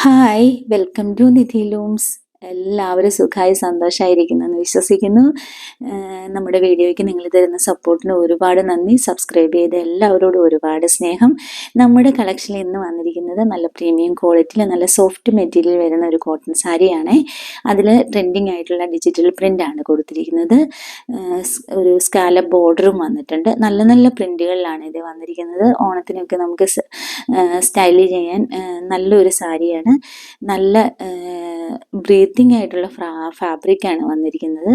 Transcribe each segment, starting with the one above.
Hi, welcome to Nidhi looms. എല്ലാവരും സുഖമായി സന്തോഷമായിരിക്കുന്നു എന്ന് വിശ്വസിക്കുന്നു. നമ്മുടെ വീഡിയോയ്ക്ക് നിങ്ങൾ തരുന്ന സപ്പോർട്ടിന് ഒരുപാട് നന്ദി. സബ്സ്ക്രൈബ് ചെയ്ത എല്ലാവരോടും ഒരുപാട് സ്നേഹം. നമ്മുടെ കളക്ഷനിൽ ഇന്ന് വന്നിരിക്കുന്നത് നല്ല പ്രീമിയം ക്വാളിറ്റിയിൽ നല്ല സോഫ്റ്റ് മെറ്റീരിയൽ വരുന്ന ഒരു കോട്ടൺ സാരിയാണ്. അതിൽ ട്രെൻഡിങ് ആയിട്ടുള്ള ഡിജിറ്റൽ പ്രിൻ്റ് ആണ് കൊടുത്തിരിക്കുന്നത്. ഒരു സ്കാലപ്പ് ബോർഡറും വന്നിട്ടുണ്ട്. നല്ല നല്ല പ്രിൻ്റുകളിലാണ് ഇത് വന്നിരിക്കുന്നത്. ഓണത്തിനൊക്കെ നമുക്ക് സ്റ്റൈൽ ചെയ്യാൻ നല്ലൊരു സാരിയാണ്. നല്ല ബ്രീത്തിങ് ആയിട്ടുള്ള ഫാബ്രിക്കാണ് വന്നിരിക്കുന്നത്.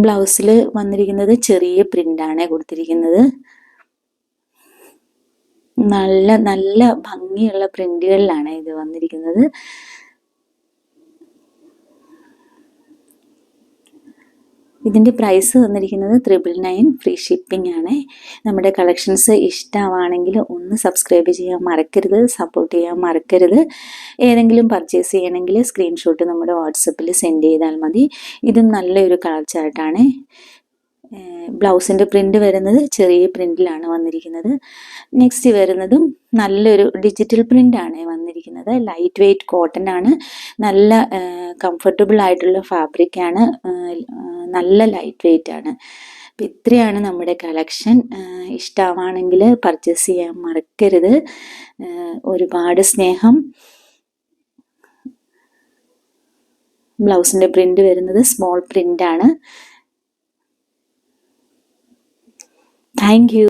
ബ്ലൗസിൽ വന്നിരിക്കുന്നത് ചെറിയ പ്രിൻ്റാണ് കൊടുത്തിരിക്കുന്നത്. നല്ല നല്ല ഭംഗിയുള്ള പ്രിൻ്റുകളിലാണ് ഇത് വന്നിരിക്കുന്നത്. ഇതിൻ്റെ പ്രൈസ് വന്നിരിക്കുന്നത് 999 ഫ്രീ ഷിപ്പിംഗ് ആണ്. നമ്മുടെ കളക്ഷൻസ് ഇഷ്ടമാണെങ്കിൽ ഒന്ന് സബ്സ്ക്രൈബ് ചെയ്യാൻ മറക്കരുത്, സപ്പോർട്ട് ചെയ്യാൻ മറക്കരുത്. ഏതെങ്കിലും പർച്ചേസ് ചെയ്യണമെങ്കിൽ സ്ക്രീൻഷോട്ട് നമ്മുടെ വാട്സപ്പിൽ സെൻഡ് ചെയ്താൽ മതി. ഇത് നല്ലൊരു കളർ ചാർട്ടാണ്. ബ്ലൗസിൻ്റെ പ്രിൻ്റ് വരുന്നത് ചെറിയ പ്രിൻ്റിലാണ് വന്നിരിക്കുന്നത്. നെക്സ്റ്റ് വരുന്നതും നല്ലൊരു ഡിജിറ്റൽ പ്രിൻ്റാണ് വന്നിരിക്കുന്നത്. ലൈറ്റ് വെയ്റ്റ് കോട്ടൺ ആണ്. നല്ല കംഫർട്ടബിൾ ആയിട്ടുള്ള ഫാബ്രിക്കാണ്. നല്ല ലൈറ്റ് വെയ്റ്റ് ആണ്. അപ്പം ഇത്രയാണ് നമ്മുടെ കളക്ഷൻ. ഇഷ്ടമാണെങ്കിൽ പർച്ചേസ് ചെയ്യാൻ മറക്കരുത്. ഒരുപാട് സ്നേഹം. ബ്ലൗസിൻ്റെ പ്രിൻ്റ് വരുന്നത് സ്മോൾ പ്രിൻ്റാണ്. Thank U.